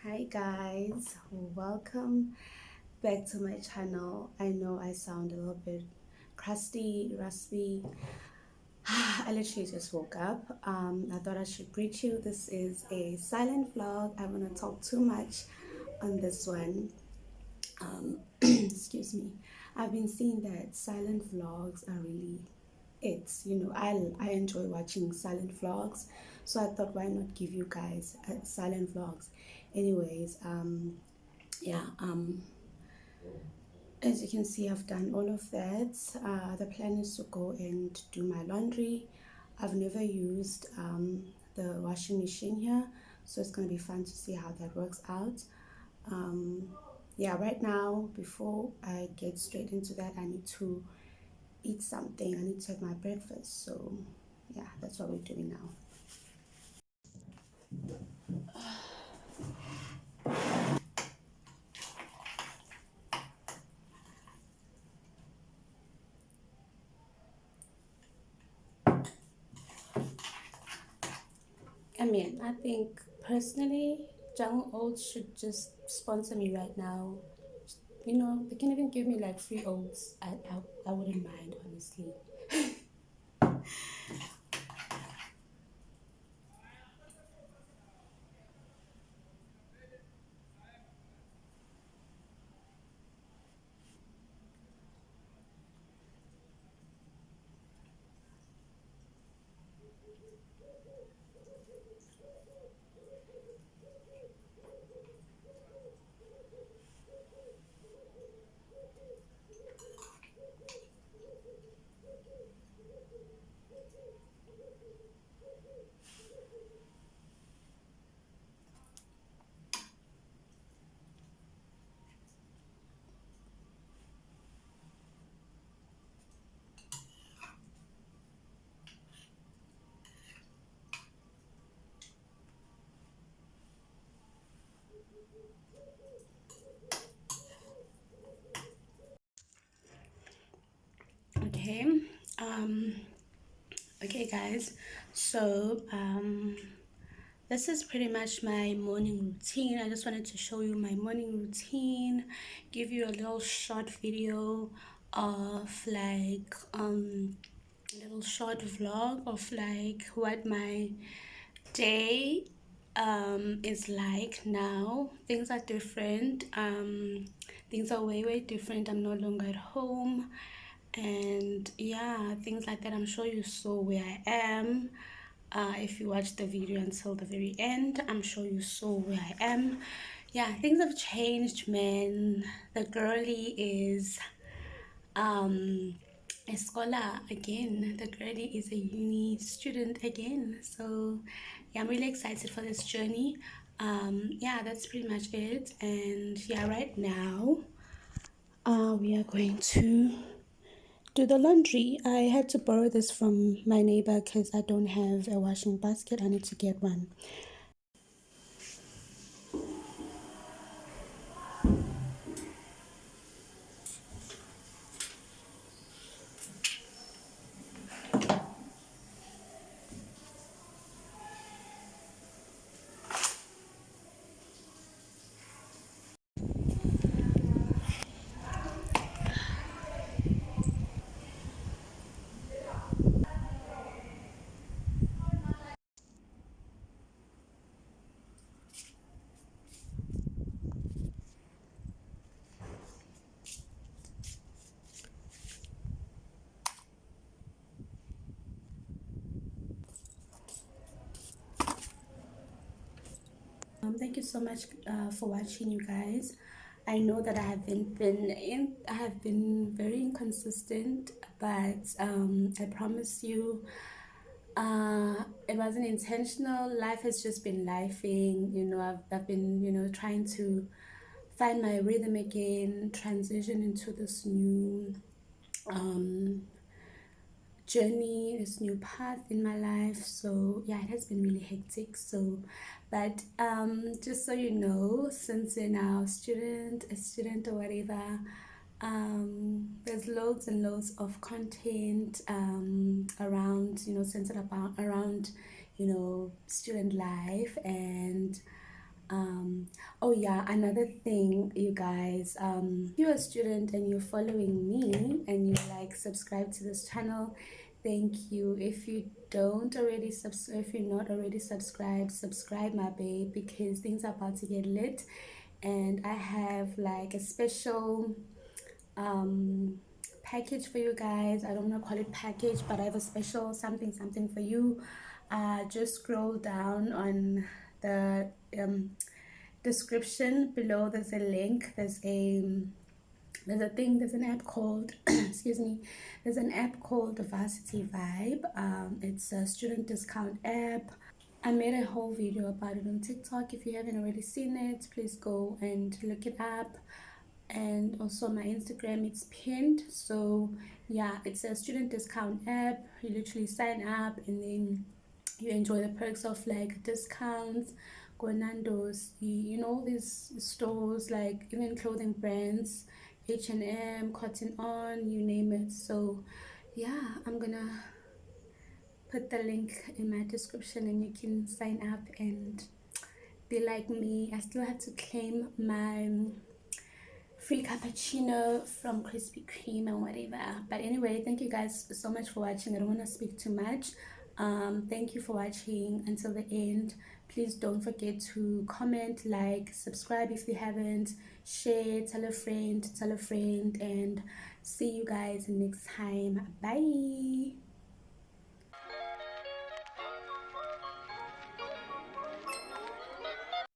Hi guys, welcome back to my channel. I know I sound a little bit crusty, raspy. I literally just woke up. I thought I should greet you. This is a silent vlog. I want to talk too much on this one. Excuse me. I've been seeing that silent vlogs are really I enjoy watching silent vlogs, so I thought why not give you guys silent vlogs. Anyways, yeah, as you can see, I've done all of that. The plan is to go and do my laundry. I've never used the washing machine here, so it's going to be fun to see how that works out. Yeah, right now, before I get straight into that, I need to eat something. I need to have my breakfast, so yeah, that's what we're doing now. I mean, I think personally, Jungle Oats should just sponsor me right now. You know, they can even give me like free oats. I wouldn't mind, honestly. Okay guys, so this is pretty much my morning routine. I just wanted to show you my morning routine, give you a little short video of like a little short vlog of like what my day is like now. Things are different. Things are way different. I'm no longer at home, and yeah, things like that. I'm sure you saw where I am. If you watched the video until the very end, I'm sure you saw where I am. Yeah, things have changed, man. The girly is a scholar again. The girly is a uni student again. So yeah, I'm really excited for this journey. Yeah, that's pretty much it. And yeah, right now we are going to do the laundry. I had to borrow this from my neighbor because I don't have a washing basket. I need to get one. Thank you so much for watching, you guys. I know that I have been very inconsistent, but I promise you, it wasn't intentional. Life has just been lifing. I've been trying to find my rhythm again, transition into this new um journey, this new path in my life. So yeah, it has been really hectic. So but just so you know, since you're now a student or whatever, there's loads and loads of content around, centered about around, student life. And oh yeah, another thing, you guys, if you're a student and you're following me and you like subscribe to this channel, thank you. If you don't already subscribe, if you're not already subscribed, subscribe, my babe, because things are about to get lit. And I have like a special package for you guys. I don't want to call it package, but I have a special something for you. Just scroll down on the description below. There's a link. There's an app called excuse me, there's an app called the Varsity Vibe. It's a student discount app. I made a whole video about it on TikTok. If you haven't already seen it, please go and look it up. And also my Instagram, it's pinned. So yeah, it's a student discount app. You literally sign up and then you enjoy the perks of like discounts, go Nando's, these stores, like even clothing brands, H&M, Cotton On, you name it. So yeah, I'm gonna put the link in my description and you can sign up and be like me. I still have to claim my free cappuccino from Krispy Kreme and whatever. But anyway, thank you guys so much for watching. I don't want to speak too much. Thank you for watching until the end. Please don't forget to comment, like, subscribe if you haven't, share, tell a friend, and see you guys next time. Bye.